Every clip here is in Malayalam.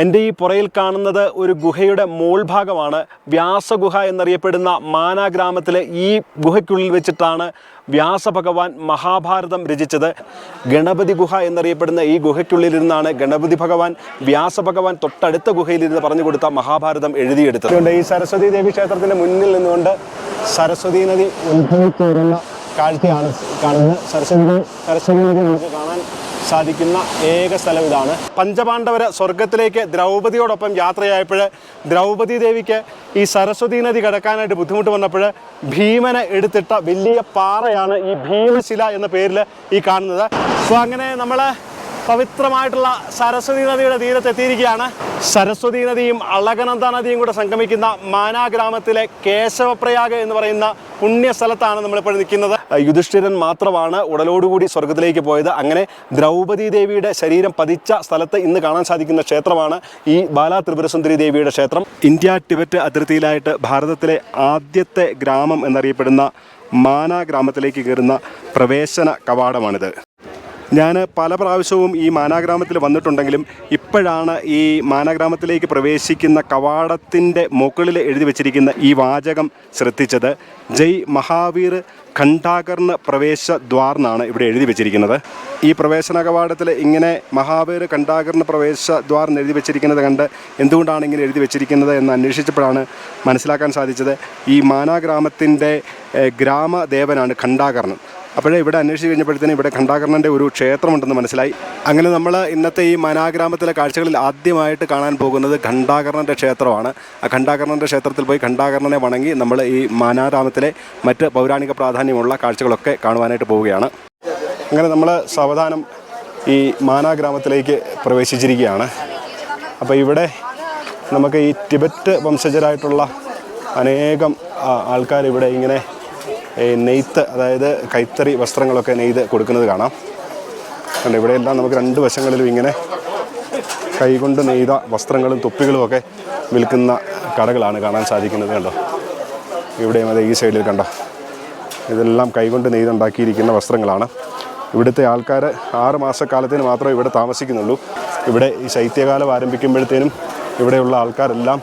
എൻ്റെ ഈ പുറയിൽ കാണുന്നത് ഒരു ഗുഹയുടെ മോൾഭാഗമാണ്. വ്യാസഗുഹ എന്നറിയപ്പെടുന്ന മാനാ ഗ്രാമത്തിലെ ഈ ഗുഹയ്ക്കുള്ളിൽ വെച്ചിട്ടാണ് വ്യാസഭഗവാൻ മഹാഭാരതം രചിച്ചത്. ഗണപതി ഗുഹ എന്നറിയപ്പെടുന്ന ഈ ഗുഹയ്ക്കുള്ളിലിരുന്നാണ് ഗണപതി ഭഗവാൻ വ്യാസഭഗവാൻ തൊട്ടടുത്ത ഗുഹയിലിരുന്ന് പറഞ്ഞു കൊടുത്ത മഹാഭാരതം എഴുതിയെടുത്തത്. അതുകൊണ്ട് ഈ സരസ്വതി ദേവി ക്ഷേത്രത്തിൻ്റെ മുന്നിൽ നിന്നുകൊണ്ട് സരസ്വതി നദി ഉത്ഭവിച്ചേരുന്ന കാഴ്ചയാണ് കാണുന്നത്. സരസ്വതി നദി നമുക്ക് കാണാൻ സാധിക്കുന്ന ഏക സ്ഥലം ഇതാണ്. പഞ്ചപാണ്ഡവര് സ്വർഗത്തിലേക്ക് ദ്രൗപദിയോടൊപ്പം യാത്രയായപ്പോൾ ദ്രൗപദി ദേവിക്ക് ഈ സരസ്വതി നദി കടക്കാനായിട്ട് ബുദ്ധിമുട്ട് വന്നപ്പോൾ ഭീമനെ എടുത്തിട്ട വലിയ പാറയാണ് ഈ ഭീമശില എന്ന പേരിൽ ഈ കാണുന്നത്. അപ്പോൾ അങ്ങനെ നമ്മൾ പവിത്രമായിട്ടുള്ള സരസ്വതി നദിയുടെ തീരത്തെത്തിയിരിക്കുകയാണ്. സരസ്വതി നദിയും അളകനന്ദ നദിയും കൂടെ സംഗമിക്കുന്ന മാനാ ഗ്രാമത്തിലെ കേശവപ്രയാഗ് എന്ന് പറയുന്ന പുണ്യസ്ഥലത്താണ് നമ്മളിപ്പോൾ നിൽക്കുന്നത്. യുധിഷ്ഠിരൻ മാത്രമാണ് ഉടലോടുകൂടി സ്വർഗത്തിലേക്ക് പോയത്. അങ്ങനെ ദ്രൗപദി ദേവിയുടെ ശരീരം പതിച്ച സ്ഥലത്ത് ഇന്ന് കാണാൻ സാധിക്കുന്ന ക്ഷേത്രമാണ് ഈ ബാലാ ത്രിപുരസുന്ദരി ദേവിയുടെ ക്ഷേത്രം. ഇന്ത്യ ടിബറ്റ് അതിർത്തിയിലായിട്ട് ഭാരതത്തിലെ ആദ്യത്തെ ഗ്രാമം എന്നറിയപ്പെടുന്ന മാനാ ഗ്രാമത്തിലേക്ക് കയറുന്ന പ്രവേശന കവാടമാണിത്. ഞാൻ പല പ്രാവശ്യവും ഈ മാനാഗ്രാമത്തിൽ വന്നിട്ടുണ്ടെങ്കിലും ഇപ്പോഴാണ് ഈ മാനാഗ്രാമത്തിലേക്ക് പ്രവേശിക്കുന്ന കവാടത്തിൻ്റെ മുകളിൽ എഴുതി വച്ചിരിക്കുന്ന ഈ വാചകം ശ്രദ്ധിച്ചത്. ജയ് മഹാവീർ ഖണ്ഡാകർണ പ്രവേശ ദ്വാർ എന്നാണ് ഇവിടെ എഴുതി വെച്ചിരിക്കുന്നത്. ഈ പ്രവേശന കവാടത്തിൽ ഇങ്ങനെ മഹാവീർ ഖണ്ഡാകർണ പ്രവേശ ദ്വാർ എന്ന് എഴുതി വെച്ചിരിക്കുന്നത് കണ്ട് എന്തുകൊണ്ടാണ് ഇങ്ങനെ എഴുതി വെച്ചിരിക്കുന്നത് എന്ന് അന്വേഷിച്ചപ്പോഴാണ് മനസ്സിലാക്കാൻ സാധിച്ചത്. ഈ മാനാഗ്രാമത്തിൻ്റെ ഗ്രാമദേവനാണ് ഖണ്ഡാകർണൻ. അപ്പോഴേ ഇവിടെ അന്വേഷിച്ച് കഴിഞ്ഞപ്പോഴത്തേനും ഇവിടെ ഖണ്ഡാകർണൻ്റെ ഒരു ക്ഷേത്രമുണ്ടെന്ന് മനസ്സിലായി. അങ്ങനെ നമ്മൾ ഇന്നത്തെ ഈ മാനാഗ്രാമത്തിലെ കാഴ്ചകളിൽ ആദ്യമായിട്ട് കാണാൻ പോകുന്നത് ഖണ്ഡാകർണൻ്റെ ക്ഷേത്രമാണ്. ആ ഖണ്ഡാകർണൻ്റെ ക്ഷേത്രത്തിൽ പോയി ഖണ്ഡാകർണനെ വണങ്ങി നമ്മൾ ഈ മാനാഗ്രാമത്തിലെ മറ്റ് പൗരാണിക പ്രാധാന്യമുള്ള കാഴ്ചകളൊക്കെ കാണുവാനായിട്ട് പോവുകയാണ്. അങ്ങനെ നമ്മൾ സാവധാനം ഈ മാനാഗ്രാമത്തിലേക്ക് പ്രവേശിച്ചിരിക്കുകയാണ്. അപ്പോൾ ഇവിടെ നമുക്ക് ഈ ടിബറ്റ് വംശജരായിട്ടുള്ള അനേകം ആൾക്കാർ ഇവിടെ ഇങ്ങനെ നെയ്ത്ത്, അതായത് കൈത്തറി വസ്ത്രങ്ങളൊക്കെ നെയ്ത് കൊടുക്കുന്നത് കാണാം. കണ്ടോ, ഇവിടെയെല്ലാം നമുക്ക് രണ്ട് വശങ്ങളിലും ഇങ്ങനെ കൈകൊണ്ട് നെയ്ത വസ്ത്രങ്ങളും തൊപ്പികളും ഒക്കെ വിൽക്കുന്ന കടകളാണ് കാണാൻ സാധിക്കുന്നത്. കണ്ടോ, ഇവിടെയും അതെ ഈ സൈഡിൽ കണ്ടോ, ഇതെല്ലാം കൈകൊണ്ട് നെയ്തുണ്ടാക്കിയിരിക്കുന്ന വസ്ത്രങ്ങളാണ്. ഇവിടുത്തെ ആൾക്കാർ 6 മാസക്കാലത്തിന് മാത്രമേ ഇവിടെ താമസിക്കുന്നുള്ളൂ. ഇവിടെ ഈ ശൈത്യകാലം ആരംഭിക്കുമ്പോഴത്തേനും ഇവിടെയുള്ള ആൾക്കാരെല്ലാം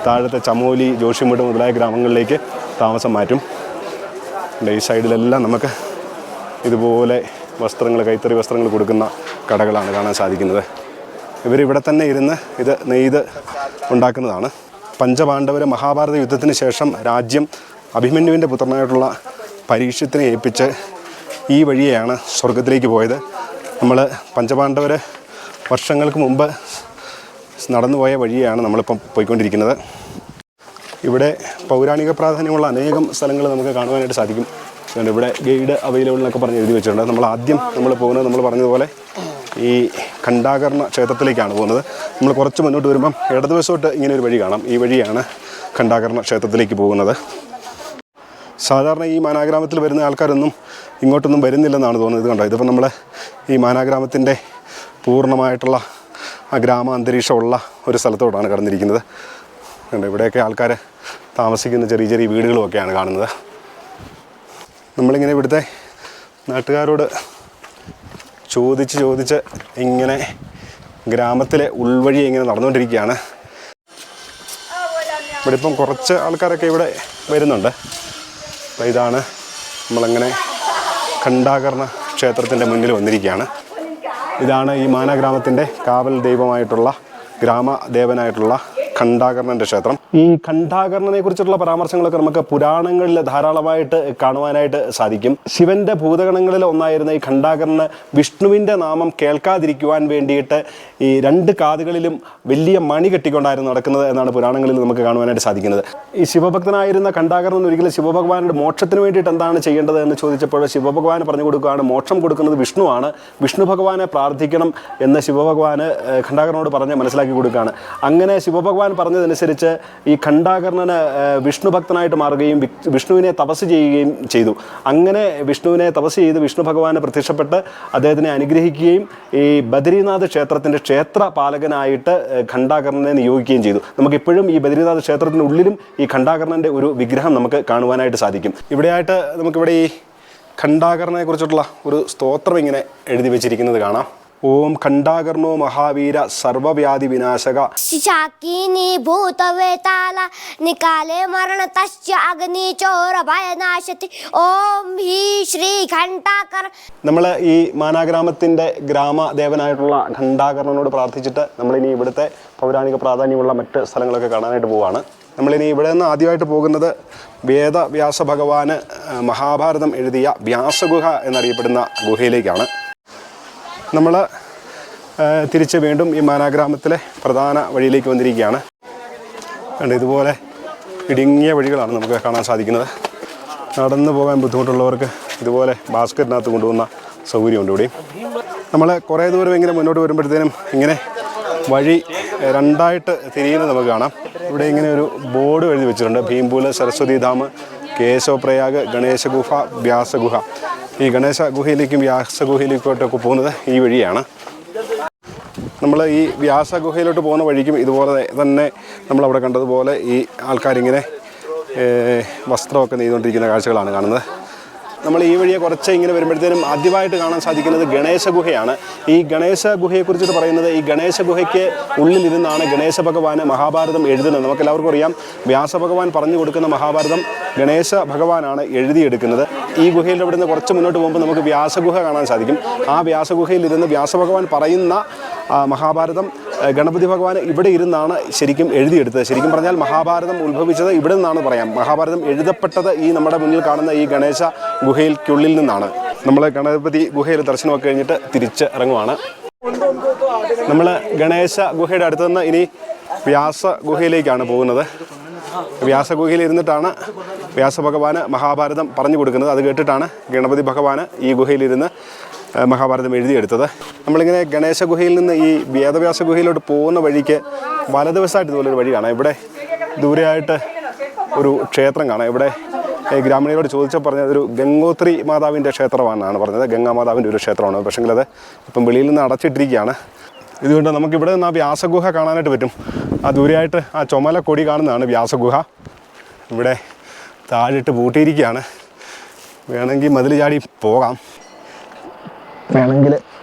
താഴത്തെ ചമോലി, ജോഷിമുട് മുതലായ ഗ്രാമങ്ങളിലേക്ക് താമസം മാറ്റും. ഈ സൈഡിലെല്ലാം നമുക്ക് ഇതുപോലെ വസ്ത്രങ്ങൾ, കൈത്തറി വസ്ത്രങ്ങൾ കൊടുക്കുന്ന കടകളാണ് കാണാൻ സാധിക്കുന്നത്. ഇവരിവിടെ തന്നെ ഇരുന്ന് ഇത് നെയ്ത് ഉണ്ടാക്കുന്നതാണ്. പഞ്ചപാണ്ഡവർ മഹാഭാരത യുദ്ധത്തിന് ശേഷം രാജ്യം അഭിമന്യുവിൻ്റെ പുത്രനായിട്ടുള്ള പരീക്ഷത്തിനെ ഏൽപ്പിച്ച് ഈ വഴിയെയാണ് സ്വർഗത്തിലേക്ക് പോയത്. നമ്മൾ പഞ്ചപാണ്ഡവർ വർഷങ്ങൾക്ക് മുമ്പ് നടന്നുപോയ വഴിയാണ് നമ്മളിപ്പം പോയിക്കൊണ്ടിരിക്കുന്നത്. ഇവിടെ പൗരാണിക പ്രാധാന്യമുള്ള അനേകം സ്ഥലങ്ങൾ നമുക്ക് കാണുവാനായിട്ട് സാധിക്കും. ഇവിടെ ഗൈഡ് അവൈലബിൾ എന്നൊക്കെ പറഞ്ഞ് എഴുതി വെച്ചിട്ടുണ്ട്. നമ്മൾ പോകുന്നത് നമ്മൾ പറഞ്ഞതുപോലെ ഈ ഖണ്ഡാകർണ ക്ഷേത്രത്തിലേക്കാണ് പോകുന്നത്. നമ്മൾ കുറച്ച് മുന്നോട്ട് വരുമ്പം ഇടതുവശത്തോട്ട് ഇങ്ങനെ ഒരു വഴി കാണാം. ഈ വഴിയാണ് ഖണ്ഡാകർണ ക്ഷേത്രത്തിലേക്ക് പോകുന്നത്. സാധാരണ ഈ മാനാഗ്രാമത്തിൽ വരുന്ന ആൾക്കാരൊന്നും ഇങ്ങോട്ടൊന്നും വരുന്നില്ലെന്നാണ് തോന്നുന്നത്. ഇത് കണ്ടോ, ഇതിപ്പോൾ നമ്മൾ ഈ മാനാഗ്രാമത്തിൻ്റെ പൂർണ്ണമായിട്ടുള്ള ആ ഗ്രാമ അന്തരീക്ഷമുള്ള ഒരു സ്ഥലത്തോട്ടാണ് കടന്നിരിക്കുന്നത്. ഇവിടെയൊക്കെ ആൾക്കാർ താമസിക്കുന്ന ചെറിയ ചെറിയ വീടുകളുമൊക്കെയാണ് കാണുന്നത്. നമ്മളിങ്ങനെ ഇവിടുത്തെ നാട്ടുകാരോട് ചോദിച്ച് ഇങ്ങനെ ഗ്രാമത്തിലെ ഉൾവഴി ഇങ്ങനെ നടന്നുകൊണ്ടിരിക്കുകയാണ്. ഇവിടെ ഇപ്പം കുറച്ച് ആൾക്കാരൊക്കെ ഇവിടെ വരുന്നുണ്ട്. അപ്പോൾ ഇതാണ് നമ്മളങ്ങനെ ഖണ്ഡാകർണ ക്ഷേത്രത്തിൻ്റെ മുന്നിൽ വന്നിരിക്കുകയാണ്. ഇതാണ് ഈ മാനാഗ്രാമത്തിൻ്റെ കാവൽ ദൈവമായിട്ടുള്ള ഗ്രാമദേവനായിട്ടുള്ള ഖണ്ഡാകർണൻ്റെ ക്ഷേത്രം. ഈ ഖണ്ഡാകർണനെ കുറിച്ചുള്ള പരാമർശങ്ങളൊക്കെ നമുക്ക് പുരാണങ്ങളിൽ ധാരാളമായിട്ട് കാണുവാനായിട്ട് സാധിക്കും. ശിവന്റെ ഭൂതഗണങ്ങളിൽ ഒന്നായിരുന്ന ഈ ഖണ്ഡാകർണന് വിഷ്ണുവിൻ്റെ നാമം കേൾക്കാതിരിക്കുവാൻ വേണ്ടിയിട്ട് ഈ 2 കാതുകളിലും വലിയ മണി കെട്ടിക്കൊണ്ടായിരുന്നു നടക്കുന്നത് എന്നാണ് പുരാണങ്ങളിൽ നമുക്ക് കാണുവാനായിട്ട് സാധിക്കുന്നത്. ഈ ശിവഭക്തനായിരുന്ന ഖണ്ഡാകർണൻ ഒരിക്കലും ശിവഭഗവാന്റെ മോക്ഷത്തിന് വേണ്ടിയിട്ട് എന്താണ് ചെയ്യേണ്ടത് എന്ന് ചോദിച്ചപ്പോൾ ശിവഭഗവാൻ പറഞ്ഞു കൊടുക്കുകയാണ്, മോക്ഷം കൊടുക്കുന്നത് വിഷ്ണുവാണ്, വിഷ്ണു ഭഗവാനെ പ്രാർത്ഥിക്കണം എന്ന് ശിവഭഗവാന് ഖണ്ഡാകർണനോട് പറഞ്ഞ് മനസ്സിലാക്കി കൊടുക്കുകയാണ്. അങ്ങനെ ശിവഭഗവാൻ പറഞ്ഞതനുസരിച്ച് ഈ ഖണ്ഡാകർണന് വിഷ്ണു ഭക്തനായിട്ട് മാറുകയും വിഷ്ണുവിനെ തപസ് ചെയ്യുകയും ചെയ്തു. അങ്ങനെ വിഷ്ണുവിനെ തപസ് ചെയ്ത് വിഷ്ണു ഭഗവാനെ പ്രത്യക്ഷപ്പെട്ട് അദ്ദേഹത്തിനെ അനുഗ്രഹിക്കുകയും ഈ ബദ്രീനാഥ് ക്ഷേത്രത്തിൻ്റെ ക്ഷേത്ര പാലകനായിട്ട് ഖണ്ഡാകർണനെ നിയോഗിക്കുകയും ചെയ്തു. നമുക്കിപ്പോഴും ഈ ബദ്രീനാഥ് ക്ഷേത്രത്തിനുള്ളിലും ഈ ഖണ്ഡാകർണൻ്റെ ഒരു വിഗ്രഹം നമുക്ക് കാണുവാനായിട്ട് സാധിക്കും. ഇവിടെയായിട്ട് നമുക്കിവിടെ ഈ ഖണ്ഡാകർണനെ കുറിച്ചിട്ടുള്ള ഒരു സ്തോത്രം ഇങ്ങനെ എഴുതി വെച്ചിരിക്കുന്നത് കാണാം. ഓം ഖണ്ഡാകർണോ മഹാവീര സർവവ്യാധി വിനാശക शाकिनी भूत वेताला निकाले मरण तस्य अग्नि चोर भय नाशति ओम ही श्री घंटाकर. നമ്മൾ ഈ മാനാഗ്രാമത്തിൻ്റെ ഗ്രാമദേവനായിട്ടുള്ള ഖണ്ഡാകർണനോട് പ്രാർത്ഥിച്ചിട്ട് നമ്മളിനി ഇവിടുത്തെ പൗരാണിക പ്രാധാന്യമുള്ള മറ്റ് സ്ഥലങ്ങളൊക്കെ കാണാനായിട്ട് പോവുകയാണ്. നമ്മളിനി ഇവിടെ നിന്ന് ആദ്യമായിട്ട് പോകുന്നത് വേദവ്യാസ ഭഗവാന് മഹാഭാരതം എഴുതിയ വ്യാസഗുഹ എന്നറിയപ്പെടുന്ന ഗുഹയിലേക്കാണ്. നമ്മൾ തിരിച്ച് വീണ്ടും ഈ മാനാഗ്രാമത്തിലെ പ്രധാന വഴിയിലേക്ക് വന്നിരിക്കുകയാണ്. ഇതുപോലെ ഇടുങ്ങിയ വഴികളാണ് നമുക്ക് കാണാൻ സാധിക്കുന്നത്. നടന്നു പോകാൻ ബുദ്ധിമുട്ടുള്ളവർക്ക് ഇതുപോലെ ബാസ്ക്കറ്റിനകത്ത് കൊണ്ടുപോകുന്ന സൗകര്യമുണ്ട് ഇവിടെയും. നമ്മൾ കുറേ ദൂരം ഇങ്ങനെ മുന്നോട്ട് വരുമ്പോഴത്തേനും ഇങ്ങനെ വഴി രണ്ടായിട്ട് തിരിയുന്നത് നമുക്ക് കാണാം. ഇവിടെ ഇങ്ങനെ ഒരു ബോർഡ് എഴുതി വെച്ചിട്ടുണ്ട്. ഭീംപൂല്, സരസ്വതി ധാം, കേശവപ്രയാഗ്, ഗണേശഗുഹ, വ്യാസഗുഹ. ഈ ഗണേശ ഗുഹയിലേക്കും വ്യാസഗുഹയിലേക്കോട്ടൊക്കെ പോകുന്നത് ഈ വഴിയാണ്. നമ്മൾ ഈ വ്യാസഗുഹയിലോട്ട് പോകുന്ന വഴിക്കും ഇതുപോലെ തന്നെ നമ്മളവിടെ കണ്ടതുപോലെ ഈ ആൾക്കാരിങ്ങനെ വസ്ത്രമൊക്കെ നെയ്തുകൊണ്ടിരിക്കുന്ന കാഴ്ചകളാണ് കാണുന്നത്. നമ്മൾ ഈ വഴിയെ കുറച്ച് ഇങ്ങനെ വരുമ്പോഴത്തേനും ആദ്യമായിട്ട് കാണാൻ സാധിക്കുന്നത് ഗണേശ ഗുഹയാണ്. ഈ ഗണേശ ഗുഹയെക്കുറിച്ചിട്ട് പറയുന്നത് ഈ ഗണേശ ഗുഹയ്ക്ക് ഉള്ളിലിരുന്നാണ് ഗണേശ ഭഗവാന് മഹാഭാരതം എഴുതുന്നത്. നമുക്കെല്ലാവർക്കും അറിയാം, വ്യാസഭഗവാൻ പറഞ്ഞു കൊടുക്കുന്ന മഹാഭാരതം ഗണേശ ഭഗവാനാണ് എഴുതിയെടുക്കുന്നത്. ഈ ഗുഹയിൽ ഇവിടുന്ന് കുറച്ച് മുന്നോട്ട് പോകുമ്പോൾ നമുക്ക് വ്യാസഗുഹ കാണാൻ സാധിക്കും. ആ വ്യാസഗുഹയിലിരുന്ന് വ്യാസഭഗവാൻ പറയുന്ന മഹാഭാരതം ഗണപതി ഭഗവാൻ ഇവിടെ ഇരുന്നാണ് ശരിക്കും എഴുതിയെടുത്തത്. ശരിക്കും പറഞ്ഞാൽ മഹാഭാരതം ഉത്ഭവിച്ചത് ഇവിടെ നിന്നാണ് പറയാം. മഹാഭാരതം എഴുതപ്പെട്ടത് ഈ നമ്മുടെ മുന്നിൽ കാണുന്ന ഈ ഗണേശ ഗുഹയ്ക്കുള്ളിൽ നിന്നാണ്. നമ്മൾ ഗണപതി ഗുഹയിൽ ദർശനമൊക്കെ കഴിഞ്ഞിട്ട് തിരിച്ച് ഇറങ്ങുവാണ്. നമ്മൾ ഗണേശ ഗുഹയുടെ അടുത്ത് നിന്ന് ഇനി വ്യാസ ഗുഹയിലേക്കാണ് പോകുന്നത്. വ്യാസഗുഹയിൽ ഇരുന്നിട്ടാണ് വ്യാസഭഗവാന് മഹാഭാരതം പറഞ്ഞു കൊടുക്കുന്നത്. അത് കേട്ടിട്ടാണ് ഗണപതി ഭഗവാന് ഈ ഗുഹയിലിരുന്ന് മഹാഭാരതം എഴുതിയെടുത്തത്. നമ്മളിങ്ങനെ ഗണേശ ഗുഹയിൽ നിന്ന് ഈ വേദവ്യാസ ഗുഹയിലോട്ട് പോകുന്ന വഴിക്ക് വലതുവശമായിട്ട് ഇതുപോലൊരു വഴി കാണാം. ഇവിടെ ദൂരെയായിട്ട് ഒരു ക്ഷേത്രം കാണാം. ഇവിടെ ഗ്രാമീണരോട് ചോദിച്ചാൽ പറഞ്ഞത് ഒരു ഗംഗോത്രി മാതാവിൻ്റെ ക്ഷേത്രമാണെന്നാണ് പറഞ്ഞത്. ഗംഗാമാതാവിൻ്റെ ഒരു ക്ഷേത്രമാണ്. പക്ഷേങ്കിൽ അത് ഇപ്പം വെളിയിൽ നിന്ന് അടച്ചിട്ടിരിക്കുകയാണ്. ഇതുകൊണ്ട് നമുക്കിവിടെ നിന്ന് ആ വ്യാസഗുഹ കാണാനായിട്ട് പറ്റും. ആ ദൂരെയായിട്ട് ആ ചുമല കൊടി കാണുന്നതാണ് വ്യാസഗുഹ. ഇവിടെ താഴിട്ട് പൂട്ടിയിരിക്കുകയാണ്. വേണമെങ്കിൽ മതിൽ ചാടി പോകാം, വേണമെങ്കിൽ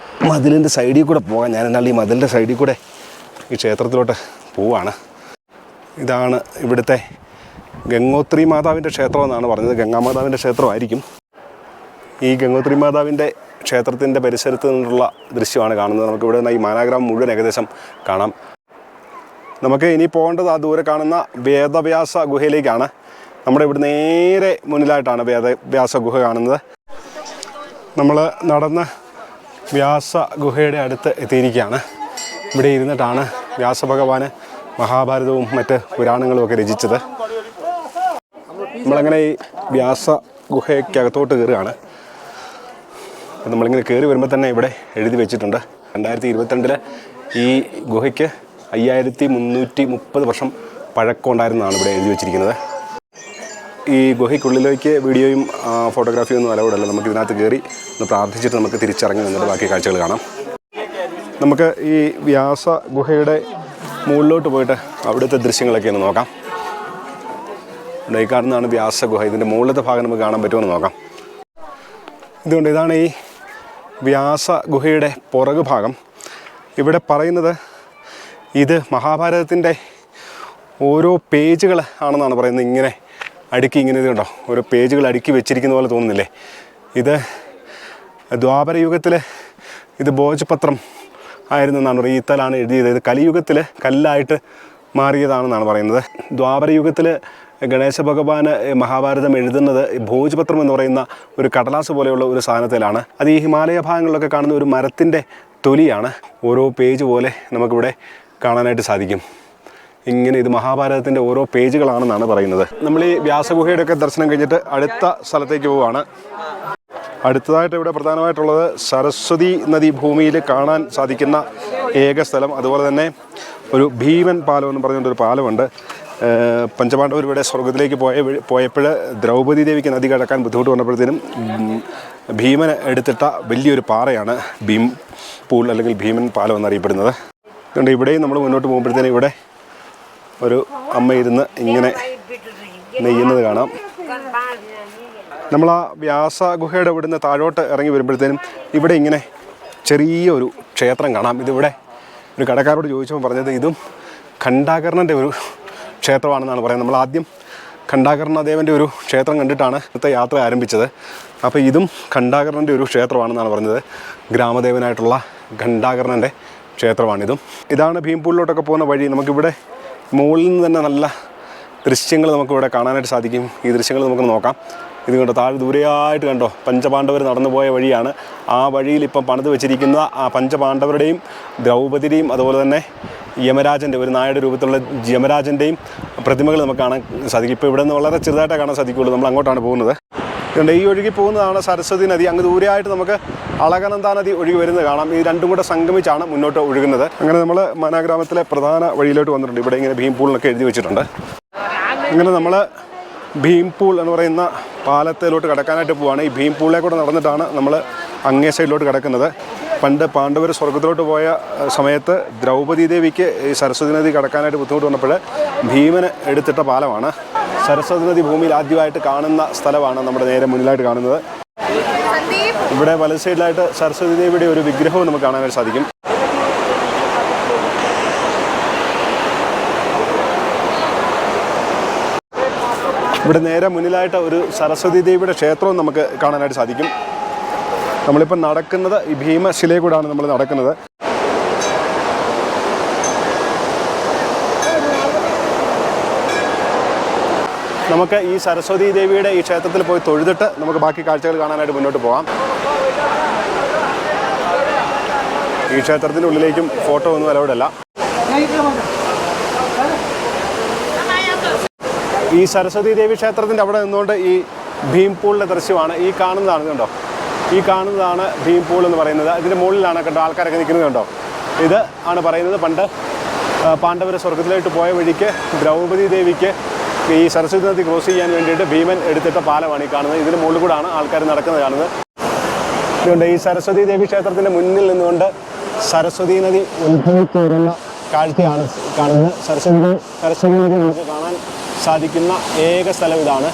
മതിലിൻ്റെ സൈഡിൽ കൂടെ പോകാം. ഞാൻ എന്നാൽ ഈ മതിലിൻ്റെ സൈഡിൽ കൂടെ ഈ ക്ഷേത്രത്തിലോട്ട് പോവാണ്. ഇതാണ് ഇവിടുത്തെ ഗംഗോത്രി മാതാവിൻ്റെ ക്ഷേത്രം എന്നാണ് പറഞ്ഞത്. ഗംഗാമാതാവിൻ്റെ ക്ഷേത്രമായിരിക്കും. ഈ ഗംഗോത്രി മാതാവിൻ്റെ ക്ഷേത്രത്തിൻ്റെ പരിസരത്ത് നിന്നുള്ള ദൃശ്യമാണ് കാണുന്നത്. നമുക്കിവിടെ നിന്ന് ഈ മാനാഗ്രാമം മുഴുവൻ ഏകദേശം കാണാം. നമുക്ക് ഇനി പോകേണ്ടത് ആ ദൂരെ കാണുന്ന വേദവ്യാസ ഗുഹയിലേക്കാണ്. നമ്മുടെ ഇവിടെ നേരെ മുന്നിലായിട്ടാണ് വേദവ്യാസ ഗുഹ കാണുന്നത്. നമ്മൾ നടന്ന് വ്യാസ ഗുഹയുടെ അടുത്ത് എത്തിയിരിക്കുകയാണ്. ഇവിടെ ഇരുന്നിട്ടാണ് വ്യാസഭഗവാന് മഹാഭാരതവും മറ്റ് പുരാണങ്ങളും ഒക്കെ രചിച്ചത്. നമ്മളങ്ങനെ ഈ വ്യാസ ഗുഹയ്ക്കകത്തോട്ട് കയറുകയാണ്. നമ്മളിങ്ങനെ കയറി വരുമ്പോൾ തന്നെ ഇവിടെ എഴുതി വെച്ചിട്ടുണ്ട് 2022 ഈ ഗുഹയ്ക്ക് 5330 വർഷം പഴക്കമുണ്ടായിരുന്നതാണ് ഇവിടെ എഴുതി വെച്ചിരിക്കുന്നത്. ഈ ഗുഹയ്ക്കുള്ളിലേക്ക് വീഡിയോയും ഫോട്ടോഗ്രാഫിയും ഒന്നും അലൗഡല്ല. നമുക്ക് ഇതിനകത്ത് കയറി ഒന്ന് പ്രാർത്ഥിച്ചിട്ട് നമുക്ക് തിരിച്ചിറങ്ങി നിന്നിട്ട് ബാക്കി കാഴ്ചകൾ കാണാം. നമുക്ക് ഈ വ്യാസ ഗുഹയുടെ മുകളിലോട്ട് പോയിട്ട് അവിടുത്തെ ദൃശ്യങ്ങളൊക്കെ ഒന്ന് നോക്കാം. ഇവിടെ ഈ കാണുന്നതാണ് വ്യാസ ഗുഹ. ഇതിൻ്റെ മുകളിലത്തെ ഭാഗം നമുക്ക് കാണാൻ പറ്റുമെന്ന് നോക്കാം. ഇതുകൊണ്ട് ഇതാണ് ഈ വ്യാസ ഗുഹയുടെ പുറകു ഭാഗം. ഇവിടെ പറയുന്നത് ഇത് മഹാഭാരതത്തിൻ്റെ ഓരോ പേജുകൾ ആണെന്നാണ് പറയുന്നത്. ഇങ്ങനെ അടുക്കി ഇങ്ങനെ ഇത് കണ്ടോ, ഓരോ പേജുകൾ അടുക്കി വെച്ചിരിക്കുന്ന പോലെ തോന്നുന്നില്ലേ? ഇത് ദ്വാപരയുഗത്തിൽ ഇത് ഭോജപത്രം ആയിരുന്നെന്നാണ് പറയുന്നത്. ഈത്തലാണ് എഴുതിയത്. ഇത് കലിയുഗത്തിൽ കല്ലായിട്ട് മാറിയതാണെന്നാണ് പറയുന്നത്. ദ്വാപരയുഗത്തിൽ ഗണേശ ഭഗവാന് മഹാഭാരതം എഴുതുന്നത് ഭോജപത്രം എന്ന് പറയുന്ന ഒരു കടലാസ് പോലെയുള്ള ഒരു സാധനത്തിലാണ്. അത് ഈ ഹിമാലയ ഭാഗങ്ങളിലൊക്കെ കാണുന്ന ഒരു മരത്തിൻ്റെ തൊലിയാണ്. ഓരോ പേജ് പോലെ നമുക്കിവിടെ കാണാനായിട്ട് സാധിക്കും. ഇങ്ങനെ ഇത് മഹാഭാരതത്തിൻ്റെ ഓരോ പേജുകളാണെന്നാണ് പറയുന്നത്. നമ്മൾ ഈ വ്യാസഗുഹയുടെയൊക്കെ ദർശനം കഴിഞ്ഞിട്ട് അടുത്ത സ്ഥലത്തേക്ക് പോവുകയാണ്. അടുത്തതായിട്ട് ഇവിടെ പ്രധാനമായിട്ടുള്ളത് സരസ്വതി നദി ഭൂമിയിൽ കാണാൻ സാധിക്കുന്ന ഏക സ്ഥലം. അതുപോലെ തന്നെ ഒരു ഭീമൻ പാലം എന്ന് പറഞ്ഞുകൊണ്ടൊരു പാലമുണ്ട്. പഞ്ചപാണ്ഡവർ ഇവിടെ സ്വർഗത്തിലേക്ക് പോയപ്പോൾ ദ്രൗപദി ദേവിക്ക് നദി കടക്കാൻ ബുദ്ധിമുട്ട് വന്നപ്പോഴത്തേനും ഭീമൻ എടുത്തിട്ട വലിയൊരു പാറയാണ് ഭീം പൂൾ അല്ലെങ്കിൽ ഭീമൻ പാലം എന്നറിയപ്പെടുന്നത്. അതുകൊണ്ട് ഇവിടെയും നമ്മൾ മുന്നോട്ട് പോകുമ്പോഴത്തേനും ഇവിടെ ഒരു അമ്മ ഇരുന്ന് ഇങ്ങനെ നെയ്യുന്നത് കാണാം. നമ്മൾ ആ വ്യാസ ഗുഹയുടെ ഇവിടുന്ന് താഴോട്ട് ഇറങ്ങി വരുമ്പോഴത്തേനും ഇവിടെ ഇങ്ങനെ ചെറിയൊരു ക്ഷേത്രം കാണാം. ഇതിവിടെ ഒരു കടക്കാരോട് ചോദിച്ചപ്പോൾ പറഞ്ഞത് ഇതും ഖണ്ഡാകർണൻ്റെ ഒരു ക്ഷേത്രമാണെന്നാണ് പറയുന്നത്. നമ്മൾ ആദ്യം ഖണ്ഡാകർണദേവൻ്റെ ഒരു ക്ഷേത്രം കണ്ടിട്ടാണ് ഇന്നത്തെ യാത്ര ആരംഭിച്ചത്. അപ്പോൾ ഇതും ഖണ്ഡാകർണൻ്റെ ഒരു ക്ഷേത്രമാണെന്നാണ് പറഞ്ഞത്. ഗ്രാമദേവനായിട്ടുള്ള ഖണ്ഡാകർണൻ്റെ ക്ഷേത്രമാണിതും. ഇതാണ് ഭീംപൂളിലോട്ടൊക്കെ പോകുന്ന വഴി. നമുക്കിവിടെ മുകളിൽ നിന്ന് തന്നെ നല്ല ദൃശ്യങ്ങൾ നമുക്കിവിടെ കാണാനായിട്ട് സാധിക്കും. ഈ ദൃശ്യങ്ങൾ നമുക്ക് നോക്കാം. ഇത് കണ്ടോ, താഴെ ദൂരെയായിട്ട് കണ്ടോ പഞ്ചപാണ്ഡവർ നടന്നു പോയ വഴിയാണ്. ആ വഴിയിൽ ഇപ്പം പണിത് വെച്ചിരിക്കുന്ന ആ പഞ്ചപാണ്ഡവരുടെയും ദ്രൗപദിയുടെയും അതുപോലെ തന്നെ യമരാജൻ്റെ ഒരു നായയുടെ രൂപത്തിലുള്ള യമരാജൻ്റെയും പ്രതിമകൾ നമുക്ക് കാണാൻ സാധിക്കും. ഇപ്പോൾ ഇവിടെ നിന്ന് വളരെ ചെറുതായിട്ടേ കാണാൻ സാധിക്കുകയുള്ളൂ. നമ്മൾ അങ്ങോട്ടാണ് പോകുന്നത്. അതുകൊണ്ട് ഈ ഒഴുകി പോകുന്നതാണ് സരസ്വതി നദി. അങ്ങ് ദൂരെയായിട്ട് നമുക്ക് അളകനന്ദ നദി ഒഴുകി വരുന്നത് കാണാം. ഈ രണ്ടും കൂടെ സംഗമിച്ചാണ് മുന്നോട്ട് ഒഴുകുന്നത്. അങ്ങനെ നമ്മൾ മാനാഗ്രാമത്തിലെ പ്രധാന വഴിയിലോട്ട് വന്നിട്ടുണ്ട്. ഇവിടെ ഇങ്ങനെ ഭീംപൂളിനൊക്കെ എഴുതി വെച്ചിട്ടുണ്ട്. അങ്ങനെ നമ്മൾ ഭീംപൂൾ എന്ന് പറയുന്ന പാലത്തിലോട്ട് കടക്കാനായിട്ട് പോവുകയാണ്. ഈ ഭീംപൂളിലെ കൂടെ നടന്നിട്ടാണ് നമ്മൾ അങ്ങേ സൈഡിലോട്ട് കിടക്കുന്നത്. പണ്ട് പാണ്ഡവർ സ്വർഗത്തിലോട്ട് പോയ സമയത്ത് ദ്രൗപദി ദേവിക്ക് ഈ സരസ്വതി നദി കടക്കാനായിട്ട് ബുദ്ധിമുട്ട് വന്നപ്പോൾ ഭീമന് എടുത്തിട്ട പാലമാണ്. സരസ്വതി നദി ഭൂമിയിൽ ആദ്യമായിട്ട് കാണുന്ന സ്ഥലമാണ് നമ്മുടെ നേരെ മുന്നിലായിട്ട് കാണുന്നത്. ഇവിടെ വലത് സൈഡിലായിട്ട് സരസ്വതി ദേവിയുടെ ഒരു വിഗ്രഹവും നമുക്ക് കാണാനായിട്ട് സാധിക്കും. ഇവിടെ നേരെ മുന്നിലായിട്ട് ഒരു സരസ്വതി ദേവിയുടെ ക്ഷേത്രവും നമുക്ക് കാണാനായിട്ട് സാധിക്കും. നമ്മളിപ്പോൾ നടക്കുന്നത് ഈ ഭീമശിലയിൽ കൂടാണ് നമ്മൾ നടക്കുന്നത്. നമുക്ക് ഈ സരസ്വതി ദേവിയുടെ ഈ ക്ഷേത്രത്തിൽ പോയി തൊഴുതിട്ട് നമുക്ക് ബാക്കി കാഴ്ചകൾ കാണാനായിട്ട് മുന്നോട്ട് പോകാം. ഈ ക്ഷേത്രത്തിൻ്റെ ഉള്ളിലേക്കും ഫോട്ടോ ഒന്നും അലൗഡല്ല. ഈ സരസ്വതി ദേവി ക്ഷേത്രത്തിൻ്റെ അവിടെ നിന്നുകൊണ്ട് ഈ ഭീംപൂളിൻ്റെ ദൃശ്യമാണ് ഈ കാണുന്നതാണ്. കണ്ടോ, ഈ കാണുന്നതാണ് ഭീംപൂൾ എന്ന് പറയുന്നത്. ഇതിൻ്റെ മുകളിലാണ് കണ്ടോ ആൾക്കാരൊക്കെ നിൽക്കുന്നത്. കണ്ടോ, ഇത് ആണ് പറയുന്നത് പണ്ട് പാണ്ഡവർ സ്വർഗത്തിലോട്ട് പോയ വഴിക്ക് ദ്രൗപദി ദേവിക്ക് ഈ സരസ്വതി നദി ക്രോസ് ചെയ്യാൻ വേണ്ടിയിട്ട് ഭീമൻ എടുത്തിട്ട പാലമാണ് ഈ കാണുന്നത്. ഇതിന് മുകളിൽ കൂടാണ് ആൾക്കാർ നടക്കുന്നത് കാണുന്നത്. അതുകൊണ്ട് ഈ സരസ്വതി ദേവി ക്ഷേത്രത്തിൻ്റെ മുന്നിൽ നിന്നുകൊണ്ട് സരസ്വതി നദി ഉത്ഭവിച്ചു വരുന്ന കാഴ്ചയാണ് കാണുന്നത്. സരസ്വതി നദി നമുക്ക് കാണാൻ സാധിക്കുന്ന ഏക സ്ഥലം ഇതാണ്.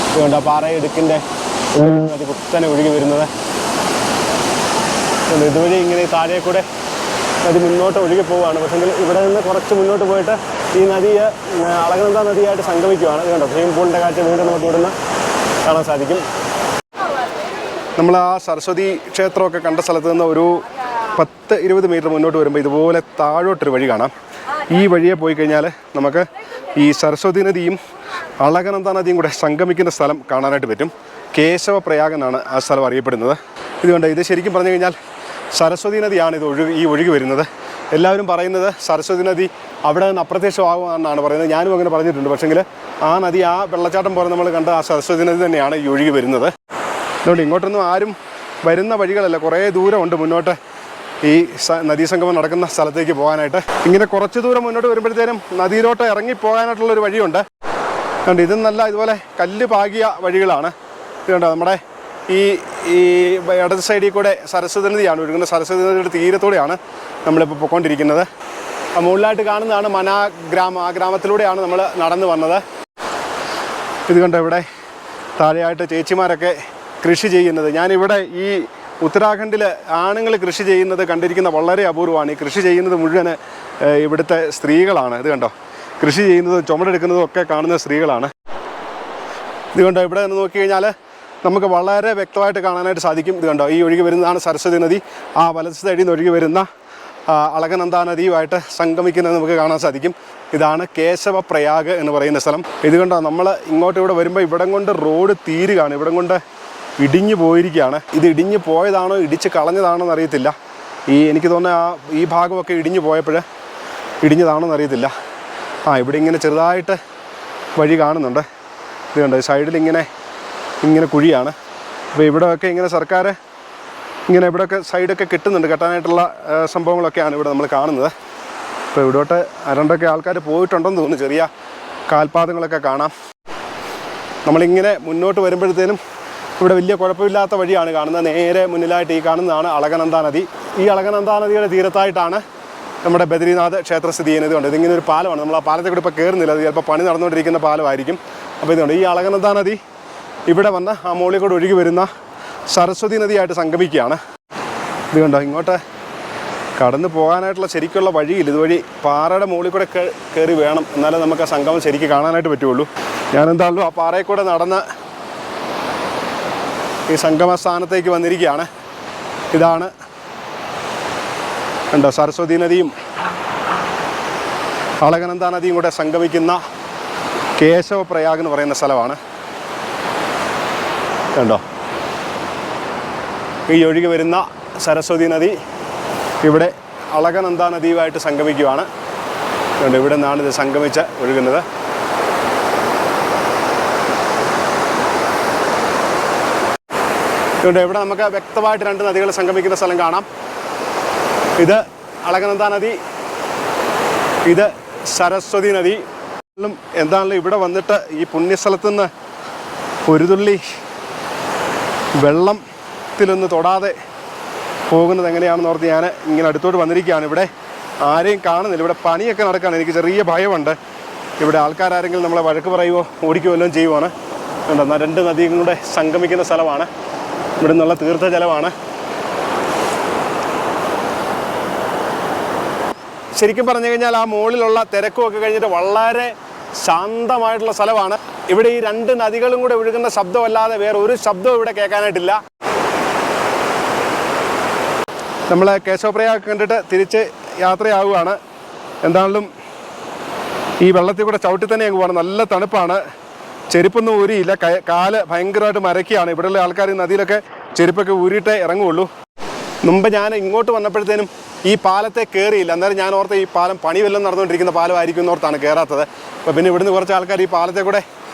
ഇതുകൊണ്ട് പാറയിടുക്കിൻ്റെ നദി കുത്തനെ ഒഴുകി വരുന്നത്. ഇതുവഴി ഇങ്ങനെ താഴെ കൂടെ നദി മുന്നോട്ട് ഒഴുകി പോവുകയാണ്. പക്ഷെങ്കിൽ ഇവിടെ നിന്ന് കുറച്ച് മുന്നോട്ട് പോയിട്ട് ഈ നദിയെ അളകനന്ദ നദിയായിട്ട് സംഗമിക്കുകയാണ്. ഇത് കണ്ടോ, ഭീംപൂളിൻ്റെ കാഴ്ച വീണ്ടും നമുക്ക് ഇവിടുന്ന് കാണാൻ സാധിക്കും. നമ്മൾ ആ സരസ്വതി ക്ഷേത്രമൊക്കെ കണ്ട സ്ഥലത്ത് നിന്ന് ഒരു 10-20 മീറ്റർ മുന്നോട്ട് വരുമ്പോൾ ഇതുപോലെ താഴോട്ടൊരു വഴി കാണാം. ഈ വഴിയെ പോയി കഴിഞ്ഞാൽ നമുക്ക് ഈ സരസ്വതി നദിയും അളകനന്ദ നദിയും കൂടെ സംഗമിക്കുന്ന സ്ഥലം കാണാനായിട്ട് പറ്റും. കേശവപ്രയാഗ് എന്നാണ് ആ സ്ഥലം അറിയപ്പെടുന്നത്. ഇതുകൊണ്ട് ഇത് ശരിക്കും പറഞ്ഞു കഴിഞ്ഞാൽ സരസ്വതി നദിയാണ് ഇത് ഈ ഒഴുകി വരുന്നത്. എല്ലാവരും പറയുന്നത് സരസ്വതി നദി അവിടെ നിന്ന് അപ്രത്യക്ഷമാകുമെന്നാണ് പറയുന്നത്. ഞാനും അങ്ങനെ പറഞ്ഞിട്ടുണ്ട്. പക്ഷേങ്കിൽ ആ നദി ആ വെള്ളച്ചാട്ടം പോലെ നമ്മൾ കണ്ട ആ സരസ്വതി നദി തന്നെയാണ് ഈ ഒഴുകി വരുന്നത്. അതുകൊണ്ട് ഇങ്ങോട്ടൊന്നും ആരും വരുന്ന വഴികളല്ല, കുറേ ദൂരമുണ്ട് മുന്നോട്ട് ഈ നദീസംഗമം നടക്കുന്ന സ്ഥലത്തേക്ക് പോകാനായിട്ട്. ഇങ്ങനെ കുറച്ച് ദൂരം മുന്നോട്ട് വരുമ്പോഴത്തേനും നദിയിലോട്ട് ഇറങ്ങിപ്പോകാനായിട്ടുള്ളൊരു വഴിയുണ്ട്. അതുകൊണ്ട് ഇതും നല്ല ഇതുപോലെ കല്ല് പാകിയ വഴികളാണ്. ഇതുകൊണ്ട് നമ്മുടെ ഈ ഇടത് സൈഡിൽ കൂടെ സരസ്വതി നദിയാണ് ഒഴുകുന്നത്. സരസ്വതി നദിയുടെ തീരത്തോടെയാണ് നമ്മളിപ്പോൾ പോയിക്കൊണ്ടിരിക്കുന്നത്. മുകളിലായിട്ട് കാണുന്നതാണ് മനാഗ്രാമം. ആ ഗ്രാമത്തിലൂടെയാണ് നമ്മൾ നടന്നു വന്നത്. ഇത് കണ്ടോ, ഇവിടെ താഴെയായിട്ട് ചേച്ചിമാരൊക്കെ കൃഷി ചെയ്യുന്നത്. ഞാനിവിടെ ഈ ഉത്തരാഖണ്ഡിൽ ആണുങ്ങൾ കൃഷി ചെയ്യുന്നത് കണ്ടിരിക്കുന്ന വളരെ അപൂർവമാണ്. ഈ കൃഷി ചെയ്യുന്നത് മുഴുവൻ ഇവിടുത്തെ സ്ത്രീകളാണ്. ഇത് കണ്ടോ, കൃഷി ചെയ്യുന്നതും ചുമടെടുക്കുന്നതും ഒക്കെ കാണുന്ന സ്ത്രീകളാണ്. ഇത് കണ്ടോ, ഇവിടെ നിന്ന് നോക്കിക്കഴിഞ്ഞാൽ നമുക്ക് വളരെ വ്യക്തമായിട്ട് കാണാനായിട്ട് സാധിക്കും. ഇത് കണ്ടോ, ഈ ഒഴുകി വരുന്നതാണ് സരസ്വതി നദി. ആ വലത് സൈഡിൽ നിന്ന് ഒഴുകി വരുന്ന അളകനന്ദ നദിയുമായിട്ട് സംഗമിക്കുന്നത് നമുക്ക് കാണാൻ സാധിക്കും. ഇതാണ് കേശവപ്രയാഗ് എന്ന് പറയുന്ന സ്ഥലം. ഇത് കണ്ടോ, നമ്മൾ ഇങ്ങോട്ട് ഇവിടെ വരുമ്പോൾ ഇവിടം കൊണ്ട് റോഡ് തീരുകയാണ്. ഇവിടം കൊണ്ട് ഇടിഞ്ഞു പോയിരിക്കുകയാണ്. ഇത് ഇടിഞ്ഞു പോയതാണോ ഇടിച്ച് കളഞ്ഞതാണോ എന്നറിയത്തില്ല. എനിക്ക് തോന്നുന്നത് ഈ ഭാഗമൊക്കെ ഇടിഞ്ഞു പോയപ്പോൾ ഇടിഞ്ഞതാണോ എന്നറിയത്തില്ല. ഇവിടെ ഇങ്ങനെ ചെറുതായിട്ട് വഴി കാണുന്നുണ്ട്. ഇത് കണ്ടോ, സൈഡിൽ ഇങ്ങനെ കുഴിയാണ്. അപ്പോൾ ഇവിടെയൊക്കെ ഇങ്ങനെ സർക്കാർ ഇങ്ങനെ ഇവിടെയൊക്കെ സൈഡൊക്കെ കിട്ടുന്നുണ്ട്. കെട്ടാനായിട്ടുള്ള സംഭവങ്ങളൊക്കെയാണ് ഇവിടെ നമ്മൾ കാണുന്നത്. അപ്പോൾ ഇവിടോട്ട് അരണ്ടൊക്കെ ആൾക്കാർ പോയിട്ടുണ്ടെന്ന് തോന്നുന്നു. ചെറിയ കാൽപാദങ്ങളൊക്കെ കാണാം. നമ്മളിങ്ങനെ മുന്നോട്ട് വരുമ്പോഴത്തേനും ഇവിടെ വലിയ കുഴപ്പമില്ലാത്ത വഴിയാണ് കാണുന്നത്. നേരെ മുന്നിലായിട്ട് ഈ കാണുന്നതാണ് അളകനന്ദ നദി. ഈ അളകനന്ദ നദിയുടെ തീരത്തായിട്ടാണ് നമ്മുടെ ബദ്രീനാഥ് ക്ഷേത്രം സ്ഥിതി ചെയ്യുന്നത്. കൊണ്ട് ഇതിങ്ങനെ ഒരു പാലമാണ്. നമ്മൾ ആ പാലത്തെ കൂടി ഇപ്പോൾ കയറുന്നില്ല. അത് ചിലപ്പോൾ പണി നടന്നുകൊണ്ടിരിക്കുന്ന പാലമായിരിക്കും. അപ്പോൾ ഇതുകൊണ്ട് ഈ അളകനന്ദ നദി ഇവിടെ വന്ന് ആ മുകളിൽ കൂടെ ഒഴുകി വരുന്ന സരസ്വതി നദിയായിട്ട് സംഗമിക്കുകയാണ്. ഇത് കണ്ടോ, ഇങ്ങോട്ട് കടന്നു പോകാനായിട്ടുള്ള ശരിക്കുള്ള വഴിയില്ല. ഇതുവഴി പാറയുടെ മുകളിൽ കൂടെ കയറി വേണം, എന്നാലേ നമുക്ക് ആ സംഗമം ശരിക്കും കാണാനായിട്ട് പറ്റുള്ളൂ. ഞാനെന്താണല്ലോ ആ പാറയിൽ കൂടെ നടന്ന് ഈ സംഗമ സ്ഥാനത്തേക്ക് വന്നിരിക്കുകയാണ്. ഇതാണ് കണ്ടോ സരസ്വതി നദിയും അളകനന്ദ നദിയും കൂടെ സംഗമിക്കുന്ന കേശവപ്രയാഗ് എന്ന് പറയുന്ന സ്ഥലമാണ്. കണ്ടോ ഈ ഒഴുകി വരുന്ന സരസ്വതി നദി ഇവിടെ അളകനന്ദ നദിയുമായിട്ട് സംഗമിക്കുകയാണ്. കണ്ടോ ഇവിടെ നിന്നാണ് ഇത് സംഗമിച്ച് ഒഴുകുന്നത്. അതുകൊണ്ട് ഇവിടെ നമുക്ക് വ്യക്തമായിട്ട് രണ്ട് നദികൾ സംഗമിക്കുന്ന സ്ഥലം കാണാം. ഇത് അളകനന്ദ നദി, ഇത് സരസ്വതി നദി. എന്താണല്ലോ ഇവിടെ വന്നിട്ട് ഈ പുണ്യസ്ഥലത്തു നിന്ന് ഒരു തുള്ളി വെള്ളത്തിലൊന്ന് തൊടാതെ പോകുന്നത് എങ്ങനെയാണെന്ന് ഓർത്ത് ഞാൻ ഇങ്ങനെ അടുത്തോട്ട് വന്നിരിക്കുകയാണ്. ഇവിടെ ആരെയും കാണുന്നില്ല, ഇവിടെ പണിയൊക്കെ നടക്കുകയാണ്. എനിക്ക് ചെറിയ ഭയമുണ്ട്, ഇവിടെ ആൾക്കാരെങ്കിലും നമ്മളെ വഴക്ക് പറയുമോ ഓടിക്കുകയോ എല്ലാം ചെയ്യുവാണ്. എന്നാൽ രണ്ട് നദിയും കൂടെ സംഗമിക്കുന്ന സ്ഥലമാണ്. ഇവിടെ നിന്നുള്ള തീർത്ഥജലമാണ്. ശരിക്കും പറഞ്ഞു കഴിഞ്ഞാൽ ആ മുകളിലുള്ള തിരക്കുമൊക്കെ കഴിഞ്ഞിട്ട് വളരെ ശാന്തമായിട്ടുള്ള സ്ഥലമാണ്. ഇവിടെ ഈ രണ്ട് നദികളും കൂടെ ഒഴുകുന്ന ശബ്ദമല്ലാതെ വേറെ ഒരു ശബ്ദവും ഇവിടെ കേൾക്കാനായിട്ടില്ല. നമ്മൾ കേശവപ്രയാഗ് കണ്ടിട്ട് തിരിച്ച് യാത്രയാവുകയാണ്. എന്താണെങ്കിലും ഈ വെള്ളത്തിൽ കൂടെ ചവിട്ടി തന്നെ അങ്ങ് പോകണം. നല്ല തണുപ്പാണ്, ചെരുപ്പൊന്നും ഊരിയില്ല, കാല് ഭയങ്കരമായിട്ട് മരക്കുകയാണ്. ഇവിടെയുള്ള ആൾക്കാർ ഈ നദിയിലൊക്കെ ചെരുപ്പൊക്കെ ഊരിയിട്ടേ ഇറങ്ങുള്ളൂ. മുമ്പ് ഞാൻ ഇങ്ങോട്ട് വന്നപ്പോഴത്തേനും ഈ പാലത്തെ കയറിയില്ല. അന്നേരം ഞാൻ ഓർത്ത് ഈ പാലം പണി വല്ലതും നടന്നുകൊണ്ടിരിക്കുന്ന പാലമായിരിക്കും എന്നോർത്താണ് കയറാത്തത്. അപ്പോൾ പിന്നെ ഇവിടുന്ന് കുറച്ച് ആൾക്കാർ ഈ പാലത്തെ കൂടെ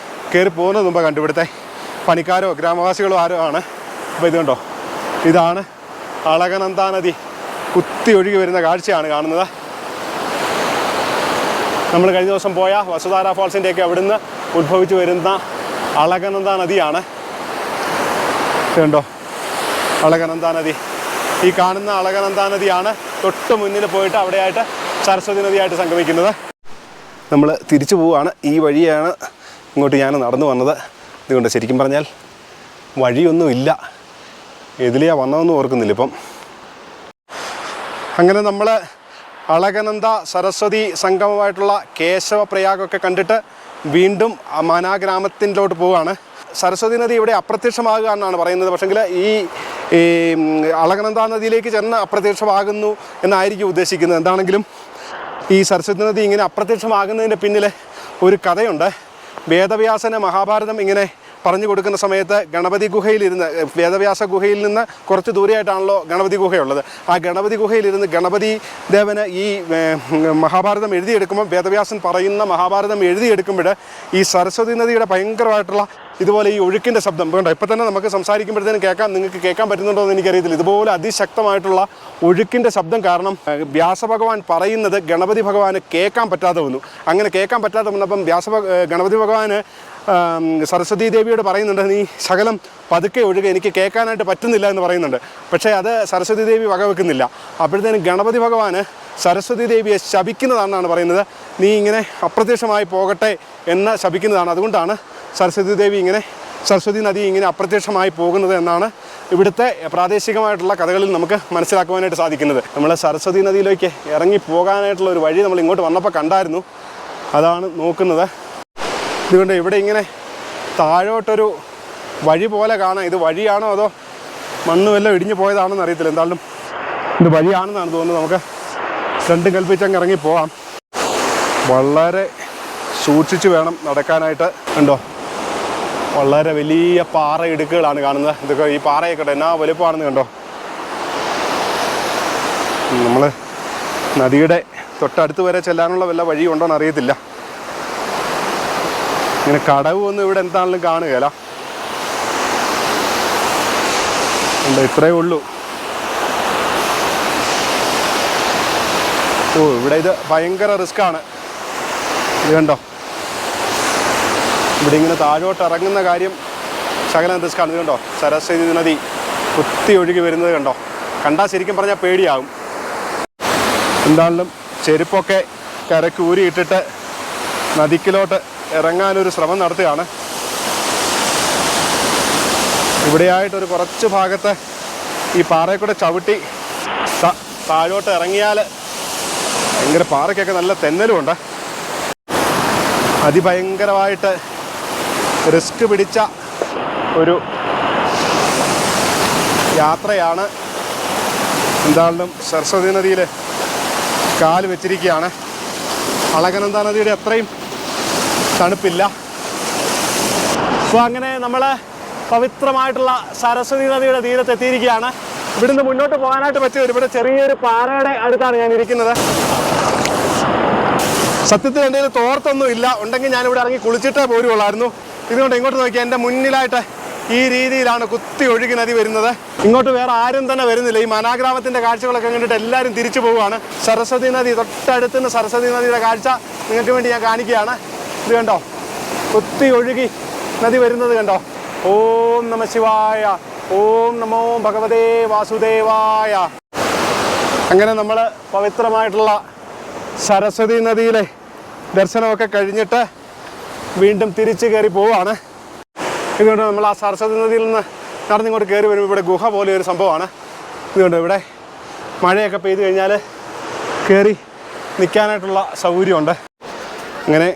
കയറി പോകുന്നത് മുമ്പ് കണ്ടു. ഇവിടുത്തെ പണിക്കാരോ ഗ്രാമവാസികളോ ആരോ ആണ്. അപ്പോൾ ഇത് കണ്ടോ, ഇതാണ് അളകനന്ദ നദി കുത്തി ഒഴുകി വരുന്ന കാഴ്ചയാണ് കാണുന്നത്. നമ്മൾ കഴിഞ്ഞ ദിവസം പോയ വസുധാര ഫോൾസിൻ്റെയൊക്കെ അവിടുന്ന് ഉത്ഭവിച്ച് വരുന്ന അളകനന്ദ നദിയാണ്. കണ്ടോ അളകനന്ദ നദി. ഈ കാണുന്ന അളകനന്ദ നദിയാണ് തൊട്ട് മുന്നിൽ പോയിട്ട് അവിടെയായിട്ട് സരസ്വതി നദിയായിട്ട് സംഗമിക്കുന്നത്. നമ്മൾ തിരിച്ചു പോവുകയാണ്. ഈ വഴിയാണ് ഇങ്ങോട്ട് ഞാൻ നടന്നു വന്നത്. ഇതുകൊണ്ട് ശരിക്കും പറഞ്ഞാൽ വഴിയൊന്നുമില്ല, എതിലെയാണ് വന്നതെന്ന് ഓർക്കുന്നില്ല ഇപ്പം. അങ്ങനെ നമ്മൾ അളകനന്ദ സരസ്വതി സംഗമമായിട്ടുള്ള കേശവപ്രയാഗൊക്കെ കണ്ടിട്ട് വീണ്ടും മാനാ ഗ്രാമത്തിലോട്ട് പോവുകയാണ്. സരസ്വതി നദി ഇവിടെ അപ്രത്യക്ഷമാകുക എന്നാണ് പറയുന്നത്. പക്ഷെങ്കിൽ ഈ അളകനന്ദ നദിയിലേക്ക് ചെന്ന് അപ്രത്യക്ഷമാകുന്നു എന്നായിരിക്കും ഉദ്ദേശിക്കുന്നത്. എന്താണെങ്കിലും ഈ സരസ്വതി നദി ഇങ്ങനെ അപ്രത്യക്ഷമാകുന്നതിൻ്റെ പിന്നിൽ ഒരു കഥയുണ്ട്. വേദവ്യാസന് മഹാഭാരതം ഇങ്ങനെ പറഞ്ഞു കൊടുക്കുന്ന സമയത്ത് ഗണപതി ഗുഹയിലിരുന്ന്, വേദവ്യാസ ഗുഹയിൽ നിന്ന് കുറച്ച് ദൂരെയായിട്ടാണല്ലോ ഗണപതി ഗുഹയുള്ളത്. ആ ഗണപതി ഗുഹയിലിരുന്ന് ഗണപതി ദേവന് ഈ മഹാഭാരതം എഴുതിയെടുക്കുമ്പോൾ, വേദവ്യാസൻ പറയുന്ന മഹാഭാരതം എഴുതിയെടുക്കുമ്പോൾ ഈ സരസ്വതി നദിയുടെ ഭയങ്കരമായിട്ടുള്ള ഇതുപോലെ ഈ ഒഴുക്കിൻ്റെ ശബ്ദം വേണ്ട. ഇപ്പം തന്നെ നമുക്ക് സംസാരിക്കുമ്പോഴത്തേനും നിങ്ങൾക്ക് കേൾക്കാൻ പറ്റുന്നുണ്ടോ എന്ന് എനിക്കറിയത്തില്ല. ഇതുപോലെ അതിശക്തമായിട്ടുള്ള ഒഴുക്കിൻ്റെ ശബ്ദം കാരണം വ്യാസഭഗവാൻ പറയുന്നത് ഗണപതി ഭഗവാന് കേൾക്കാൻ പറ്റാതെ വന്നു. അങ്ങനെ കേൾക്കാൻ പറ്റാതെ വന്നപ്പം ഗണപതി ഭഗവാന് സരസ്വതി ദേവിയോട് പറയുന്നുണ്ട്, നീ ശകലം പതുക്കെ ഒഴുക, എനിക്ക് കേൾക്കാനായിട്ട് പറ്റുന്നില്ല എന്ന് പറയുന്നുണ്ട്. പക്ഷേ അത് സരസ്വതി ദേവി വകവെക്കുന്നില്ല. അപ്പോഴത്തേനും ഗണപതി ഭഗവാന് സരസ്വതി ദേവിയെ ശപിക്കുന്നതാണെന്നാണ് പറയുന്നത്. നീ ഇങ്ങനെ അപ്രത്യക്ഷമായി പോകട്ടെ എന്ന് ശപിക്കുന്നതാണ്. അതുകൊണ്ടാണ് സരസ്വതി നദി ഇങ്ങനെ അപ്രത്യക്ഷമായി പോകുന്നത് എന്നാണ് ഇവിടുത്തെ പ്രാദേശികമായിട്ടുള്ള കഥകളിൽ നമുക്ക് മനസ്സിലാക്കുവാനായിട്ട് സാധിക്കുന്നത്. നമ്മൾ സരസ്വതി നദിയിലേക്ക് ഇറങ്ങി പോകാനായിട്ടുള്ള ഒരു വഴി നമ്മൾ ഇങ്ങോട്ട് വന്നപ്പോൾ കണ്ടായിരുന്നു, അതാണ് നോക്കുന്നത്. ഇതുകൊണ്ട് ഇവിടെ ഇങ്ങനെ താഴോട്ടൊരു വഴി പോലെ കാണാം. ഇത് വഴിയാണോ അതോ മണ്ണുമെല്ലാം ഇടിഞ്ഞു പോയതാണെന്ന് അറിയത്തില്ല. എന്തായാലും ഇത് വഴിയാണെന്നാണ് തോന്നുന്നത്. നമുക്ക് രണ്ടും കൽപ്പിച്ചങ്ങ് ഇറങ്ങി പോകാം. വളരെ സൂക്ഷിച്ച് വേണം നടക്കാനായിട്ട്. കണ്ടോ, വളരെ വലിയ പാറ ഇടുക്കുകളാണ് കാണുന്നത്. ഇതൊക്കെ ഈ പാറയൊക്കെ എന്നാ വലുപ്പമാണെന്ന് കണ്ടോ. നമ്മൾ നദിയുടെ തൊട്ടടുത്ത് വരെ ചെല്ലാനുള്ള വല്ല വഴിയുണ്ടോയെന്ന് അറിയത്തില്ല. ഇങ്ങനെ കടവൊന്നും ഇവിടെ എന്താണെങ്കിലും കാണുകയില്ല. ഇത്രയേ ഉള്ളൂ. ഇവിടെ ഇത് ഭയങ്കര റിസ്ക്കാണ്. ഇത് കണ്ടോ, ഇവിടെ ഇങ്ങനെ താഴോട്ട് ഇറങ്ങുന്ന കാര്യം ശകലം റിസ്ക്കാണ്. ഇത് കണ്ടോ, സരസ്വതി നദി കുത്തി ഒഴുകി വരുന്നത് കണ്ടോ. കണ്ടാൽ ശരിക്കും പറഞ്ഞാൽ പേടിയാകും. എന്താണെങ്കിലും ചെരുപ്പൊക്കെ കരക്ക് ഊരിയിട്ടിട്ട് നദിക്കിലോട്ട് ഇറങ്ങാനൊരു ശ്രമം നടത്തുകയാണ്. ഇവിടെയായിട്ടൊരു കുറച്ച് ഭാഗത്ത് ഈ പാറയിൽ കൂടെ ചവിട്ടി താഴോട്ട് ഇറങ്ങിയാൽ ഭയങ്കര പാറയ്ക്കൊക്കെ നല്ല തെന്നലുമുണ്ട്. അതിഭയങ്കരമായിട്ട് റിസ്ക് പിടിച്ച ഒരു യാത്രയാണ്. എന്തായാലും സരസ്വതി നദിയിൽ കാല് വെച്ചിരിക്കുകയാണ്. അളകനന്ദ നദിയുടെ അത്രയും തണുപ്പില്ല. അപ്പോൾ അങ്ങനെ നമ്മൾ പവിത്രമായിട്ടുള്ള സരസ്വതി നദിയുടെ തീരത്തെത്തിയിരിക്കുകയാണ്. ഇവിടുന്ന് മുന്നോട്ട് പോകാനായിട്ട് പറ്റിയ ഇവിടെ ചെറിയൊരു പാറയുടെ അടുത്താണ് ഞാൻ ഇരിക്കുന്നത്. സത്യത്തിൽ എൻ്റെ കയ്യിൽ തോർത്തൊന്നും ഇല്ല, ഉണ്ടെങ്കിൽ ഞാനിവിടെ ഇറങ്ങി കുളിച്ചിട്ടേ പോരുള്ളായിരുന്നു. ഇതുകൊണ്ട് ഇങ്ങോട്ട് നോക്കിയാൽ എൻ്റെ മുന്നിലായിട്ട് ഈ രീതിയിലാണ് കുത്തി ഒഴുകി നദി വരുന്നത്. ഇങ്ങോട്ട് വേറെ ആരും തന്നെ വരുന്നില്ല. ഈ മനാഗ്രാമത്തിൻ്റെ കാഴ്ചകളൊക്കെ കണ്ടിട്ട് എല്ലാവരും തിരിച്ചു പോവുകയാണ്. സരസ്വതി നദി തൊട്ടടുത്തുനിന്ന് സരസ്വതി നദിയുടെ കാഴ്ച നിങ്ങൾക്ക് വേണ്ടി ഞാൻ കാണിക്കുകയാണ്. ഇത് കണ്ടോ, കുത്തി ഒഴുകി നദി വരുന്നത് കണ്ടോ. ഓം നമ ശിവായ, ഓം നമോ ഭഗവതേ വാസുദേവായ. അങ്ങനെ നമ്മൾ പവിത്രമായിട്ടുള്ള സരസ്വതി നദിയിലെ ദർശനമൊക്കെ കഴിഞ്ഞിട്ട് വീണ്ടും തിരിച്ച് കയറി പോവുകയാണ്. ഇതുകൊണ്ട് നമ്മൾ ആ സരസ്വതി നദിയിൽ നിന്ന് നടന്നിങ്ങോട്ട് കയറി വരുമ്പോൾ ഇവിടെ ഗുഹ പോലെ ഒരു സംഭവമാണ്. ഇതുകൊണ്ട് ഇവിടെ മഴയൊക്കെ പെയ്ത് കഴിഞ്ഞാൽ കയറി നിൽക്കാനായിട്ടുള്ള സൗകര്യമുണ്ട്. അങ്ങനെ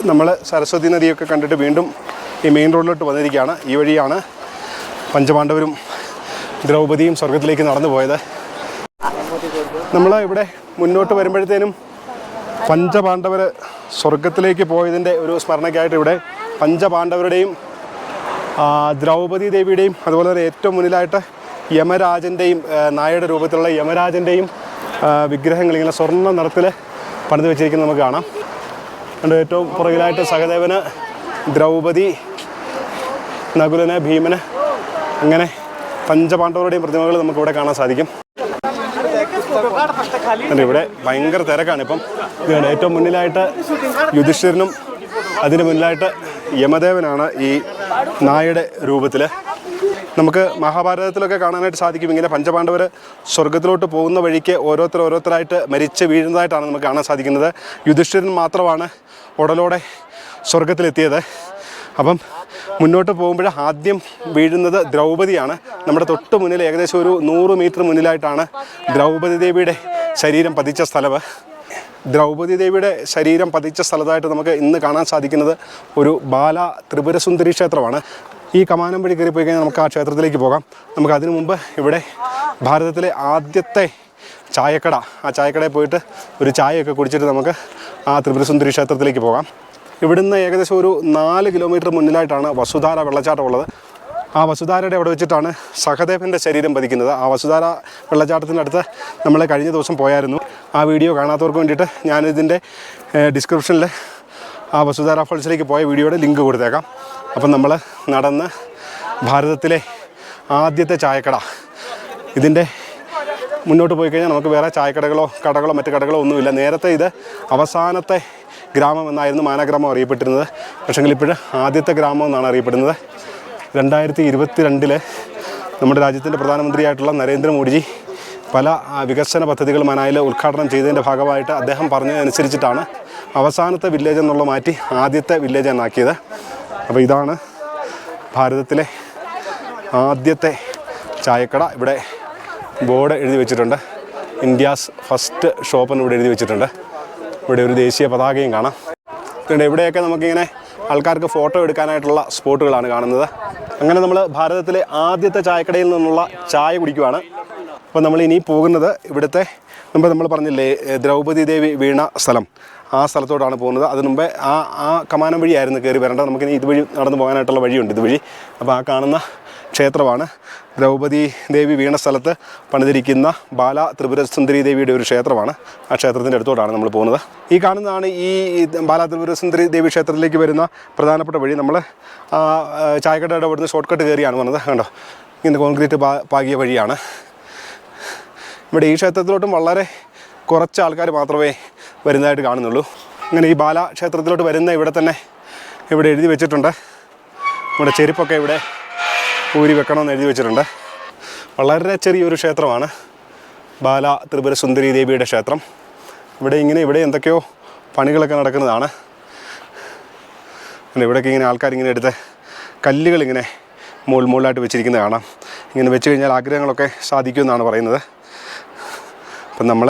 നമ്മൾ സരസ്വതി നദിയൊക്കെ കണ്ടിട്ട് വീണ്ടും ഈ മെയിൻ റോഡിലോട്ട് വന്നിരിക്കുകയാണ്. ഈ വഴിയാണ് പഞ്ചപാണ്ഡവരും ദ്രൗപദിയും സ്വർഗത്തിലേക്ക് നടന്നു പോയത്. നമ്മൾ ഇവിടെ മുന്നോട്ട് വരുമ്പോഴത്തേനും പഞ്ചപാണ്ഡവർ സ്വർഗത്തിലേക്ക് പോയതിൻ്റെ ഒരു സ്മരണയ്ക്കായിട്ട് ഇവിടെ പഞ്ചപാണ്ഡവരുടെയും ദ്രൗപദി ദേവിയുടെയും അതുപോലെ തന്നെ ഏറ്റവും മുന്നിലായിട്ട് യമരാജൻ്റെയും നായയുടെ രൂപത്തിലുള്ള യമരാജൻ്റെയും വിഗ്രഹങ്ങൾ ഇങ്ങനെ സ്വർണ്ണ നിറത്തിൽ പണിത് വെച്ചിരിക്കുന്നത് നമുക്ക് കാണാം. അതുകൊണ്ട് ഏറ്റവും പുറകിലായിട്ട് സഹദേവന്, ദ്രൗപദി, നകുലന്, ഭീമന്, അങ്ങനെ പഞ്ചപാണ്ഡവരുടെയും പ്രതിമകൾ നമുക്കിവിടെ കാണാൻ സാധിക്കും. ഇവിടെ ഭയങ്കര തിരക്കാണ് ഇപ്പം. ഏറ്റവും മുന്നിലായിട്ട് യുധിഷ്ഠിരനും അതിന് മുന്നിലായിട്ട് യമദേവനാണ് ഈ നായയുടെ രൂപത്തിൽ. നമുക്ക് മഹാഭാരതത്തിലൊക്കെ കാണാനായിട്ട് സാധിക്കും. ഇങ്ങനെ പഞ്ചപാണ്ഡവർ സ്വർഗത്തിലോട്ട് പോകുന്ന വഴിക്ക് ഓരോരുത്തരായിട്ട് മരിച്ച് വീഴുന്നതായിട്ടാണ് നമുക്ക് കാണാൻ സാധിക്കുന്നത്. യുധിഷ്ഠിരൻ മാത്രമാണ് ഉടലോടെ സ്വർഗത്തിലെത്തിയത്. അപ്പം മുന്നോട്ട് പോകുമ്പോൾ ആദ്യം വീഴുന്നത് ദ്രൗപദിയാണ്. നമ്മുടെ തൊട്ട് മുന്നിൽ ഏകദേശം ഒരു 100 മീറ്റർ മുന്നിലായിട്ടാണ് ദ്രൗപദി ദേവിയുടെ ശരീരം പതിച്ച സ്ഥലം. ദ്രൗപദി ദേവിയുടെ ശരീരം പതിച്ച സ്ഥലത്തായിട്ട് നമുക്ക് ഇന്ന് കാണാൻ സാധിക്കുന്നത് ഒരു ബാല ത്രിപുരസുന്ദരി ക്ഷേത്രമാണ്. ഈ കമാനം വഴി കയറിപ്പോയി കഴിഞ്ഞാൽ നമുക്ക് ആ ക്ഷേത്രത്തിലേക്ക് പോകാം. നമുക്ക് അതിനു മുമ്പ് ഇവിടെ ഭാരതത്തിലെ ആദ്യത്തെ ചായക്കട, ആ ചായക്കടയിൽ പോയിട്ട് ഒരു ചായയൊക്കെ കുടിച്ചിട്ട് നമുക്ക് ആ ത്രിപുരസുന്ദരി ക്ഷേത്രത്തിലേക്ക് പോകാം. ഇവിടുന്ന് ഏകദേശം ഒരു 4 കിലോമീറ്റർ മുന്നിലായിട്ടാണ് വസുധാര വെള്ളച്ചാട്ടം ഉള്ളത്. ആ വസുധാരയുടെ അവിടെ വെച്ചിട്ടാണ് സഹദേവൻ്റെ ശരീരം പതിക്കുന്നത്. ആ വസുധാര വെള്ളച്ചാട്ടത്തിൻ്റെ അടുത്ത് നമ്മൾ കഴിഞ്ഞ ദിവസം പോയായിരുന്നു. ആ വീഡിയോ കാണാത്തവർക്ക് വേണ്ടിയിട്ട് ഞാനിതിൻ്റെ ഡിസ്ക്രിപ്ഷനിൽ ആ വസുധാര ഫോൾസിലേക്ക് പോയ വീഡിയോയുടെ ലിങ്ക് കൊടുത്തേക്കാം. അപ്പം നമ്മൾ നടന്ന് ഭാരതത്തിലെ ആദ്യത്തെ ചായക്കട, ഇതിൻ്റെ മുന്നോട്ട് പോയി കഴിഞ്ഞാൽ നമുക്ക് വേറെ കടകളോ മറ്റ് കടകളോ ഒന്നുമില്ല. നേരത്തെ ഇത് അവസാനത്തെ ഗ്രാമം എന്നായിരുന്നു മാനഗ്രാമം അറിയപ്പെട്ടിരുന്നത്. പക്ഷെങ്കിൽ ഇപ്പോഴും ആദ്യത്തെ ഗ്രാമം എന്നാണ് അറിയപ്പെടുന്നത്. 2022 നമ്മുടെ രാജ്യത്തിൻ്റെ പ്രധാനമന്ത്രിയായിട്ടുള്ള നരേന്ദ്രമോദിജി പല വികസന പദ്ധതികൾ മനായിൽ ഉദ്ഘാടനം ചെയ്തതിൻ്റെ ഭാഗമായിട്ട് അദ്ദേഹം പറഞ്ഞതനുസരിച്ചിട്ടാണ് അവസാനത്തെ വില്ലേജ് എന്നുള്ള മാറ്റി ആദ്യത്തെ വില്ലേജ് എന്നാക്കിയത്. അപ്പോൾ ഇതാണ് ഭാരതത്തിലെ ആദ്യത്തെ ചായക്കട. ഇവിടെ ബോർഡ് എഴുതി വെച്ചിട്ടുണ്ട്. ഇന്ത്യാസ് ഫസ്റ്റ് ഷോപ്പ് എന്ന് ഇവിടെ എഴുതി വെച്ചിട്ടുണ്ട്. ഇവിടെ ഒരു ദേശീയ പതാകയും കാണാം. പിന്നെ ഇവിടെയൊക്കെ നമുക്കിങ്ങനെ ആൾക്കാർക്ക് ഫോട്ടോ എടുക്കാനായിട്ടുള്ള സ്പോട്ടുകളാണ് കാണുന്നത്. അങ്ങനെ നമ്മൾ ഭാരതത്തിലെ ആദ്യത്തെ ചായക്കടയിൽ നിന്നുള്ള ചായ കുടിക്കുവാണ്. അപ്പോൾ നമ്മൾ ഇനി പോകുന്നത് ഇവിടുത്തെ മുമ്പ് നമ്മൾ പറഞ്ഞില്ലേ ദ്രൗപദി ദേവി വീണ സ്ഥലം, ആ സ്ഥലത്തോട്ടാണ് പോകുന്നത്. അതിന് മുമ്പേ ആ കമാനം വഴിയായിരുന്നു കയറി വരേണ്ടത്. നമുക്കിനി ഇതുവഴി നടന്നു പോകാനായിട്ടുള്ള വഴിയുണ്ട് ഇതുവഴി. അപ്പോൾ ആ കാണുന്ന ക്ഷേത്രമാണ് ദ്രൗപദി ദേവി വീണ സ്ഥലത്ത് പണിതിരിക്കുന്ന ബാല ത്രിപുരസുന്ദരി ദേവിയുടെ ഒരു ക്ഷേത്രമാണ്. ആ ക്ഷേത്രത്തിൻ്റെ അടുത്തോട്ടാണ് നമ്മൾ പോകുന്നത്. ഈ കാണുന്നതാണ് ഈ ബാല ത്രിപുരസുന്ദരി ദേവി ക്ഷേത്രത്തിലേക്ക് വരുന്ന പ്രധാനപ്പെട്ട വഴി. നമ്മൾ ചായക്കടയുടെ അവിടുന്ന് ഷോർട്ട് കട്ട് കയറിയാണ് വന്നത്. കണ്ടോ, ഇങ്ങനെ കോൺക്രീറ്റ് പാകിയ വഴിയാണ്. ഇവിടെ ഈ ക്ഷേത്രത്തിലോട്ടും വളരെ കുറച്ച് ആൾക്കാർ മാത്രമേ വരുന്നതായിട്ട് കാണുന്നുള്ളൂ. അങ്ങനെ ഈ ബാല ക്ഷേത്രത്തിലോട്ട് വരുന്ന ഇവിടെ എഴുതി വെച്ചിട്ടുണ്ട്. നമ്മുടെ ചെരുപ്പൊക്കെ ഇവിടെ ഊരി വെക്കണമെന്ന് എഴുതി വെച്ചിട്ടുണ്ട്. വളരെ ചെറിയൊരു ക്ഷേത്രമാണ് ബാല ത്രിപുരസുന്ദരി ദേവിയുടെ ക്ഷേത്രം. ഇവിടെ എന്തൊക്കെയോ പണികളൊക്കെ നടക്കുന്നതാണ്. ഇവിടെയൊക്കെ ഇങ്ങനെ ആൾക്കാരിങ്ങനെ എടുത്ത് കല്ലുകളിങ്ങനെ മുകളിലായിട്ട് വെച്ചിരിക്കുന്നത് കാണാം. ഇങ്ങനെ വെച്ച് കഴിഞ്ഞാൽ ആഗ്രഹങ്ങളൊക്കെ സാധിക്കുമെന്നാണ് പറയുന്നത്. അപ്പം നമ്മൾ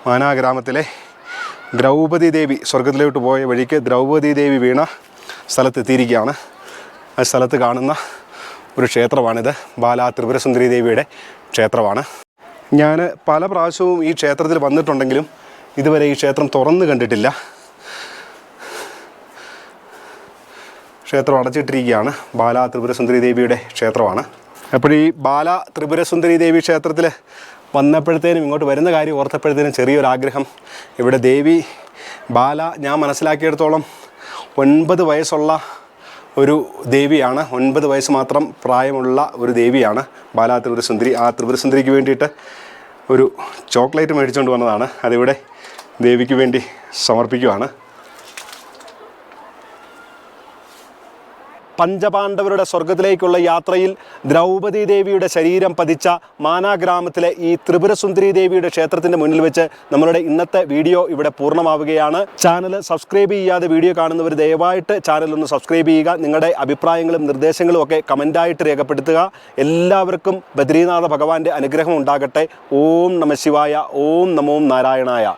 മാനാ ഗ്രാമത്തിലെ ദ്രൗപദി ദേവി സ്വർഗത്തിലോട്ട് പോയ വഴിക്ക് ദ്രൗപദി ദേവി വീണ സ്ഥലത്തെത്തിയിരിക്കുകയാണ്. ആ സ്ഥലത്ത് കാണുന്ന ഒരു ക്ഷേത്രമാണിത്. ബാലാ ത്രിപുരസുന്ദരി ദേവിയുടെ ക്ഷേത്രമാണ്. ഞാൻ പല പ്രാവശ്യവും ഈ ക്ഷേത്രത്തിൽ വന്നിട്ടുണ്ടെങ്കിലും ഇതുവരെ ഈ ക്ഷേത്രം തുറന്ന് കണ്ടിട്ടില്ല. ക്ഷേത്രം അടച്ചിട്ടിരിക്കുകയാണ്. ബാലാ ത്രിപുരസുന്ദരി ദേവിയുടെ ക്ഷേത്രമാണ്. അപ്പോൾ ഈ ബാലാ ത്രിപുരസുന്ദരി ദേവി ക്ഷേത്രത്തിൽ വന്നപ്പോഴത്തേനും ഇങ്ങോട്ട് വരുന്ന കാര്യം ഓർത്തപ്പോഴത്തേനും ചെറിയൊരാഗ്രഹം. ഇവിടെ ദേവി ബാല ഞാൻ മനസ്സിലാക്കിയെടുത്തോളം 9 വയസ്സുള്ള ഒരു ദേവിയാണ്. 9 വയസ്സ് മാത്രം പ്രായമുള്ള ഒരു ദേവിയാണ് ബാലാ ത്രിപുരസുന്ദരി. ആ ത്രിപുരസുന്ദരിക്ക് വേണ്ടിയിട്ട് ഒരു ചോക്ലേറ്റ് മേടിച്ചുകൊണ്ട് വന്നതാണ്. അതിവിടെ ദേവിക്ക് വേണ്ടി സമർപ്പിക്കുകയാണ്. പഞ്ചപാണ്ഡവരുടെ സ്വർഗത്തിലേക്കുള്ള യാത്രയിൽ ദ്രൗപദി ദേവിയുടെ ശരീരം പതിച്ച മാനാ ഗ്രാമത്തിലെ ഈ ത്രിപുരസുന്ദരി ദേവിയുടെ ക്ഷേത്രത്തിൻ്റെ മുന്നിൽ വെച്ച് നമ്മളുടെ ഇന്നത്തെ വീഡിയോ ഇവിടെ പൂർണ്ണമാവുകയാണ്. ചാനൽ സബ്സ്ക്രൈബ് ചെയ്യാതെ വീഡിയോ കാണുന്നവർ ദയവായിട്ട് ചാനൽ ഒന്ന് സബ്സ്ക്രൈബ് ചെയ്യുക. നിങ്ങളുടെ അഭിപ്രായങ്ങളും നിർദ്ദേശങ്ങളും ഒക്കെ കമൻ്റായിട്ട് രേഖപ്പെടുത്തുക. എല്ലാവർക്കും ബദ്രീനാഥ ഭഗവാന്റെ അനുഗ്രഹം ഉണ്ടാകട്ടെ. ഓം നമഃ ശിവായ. ഓം നമോ നാരായണായ.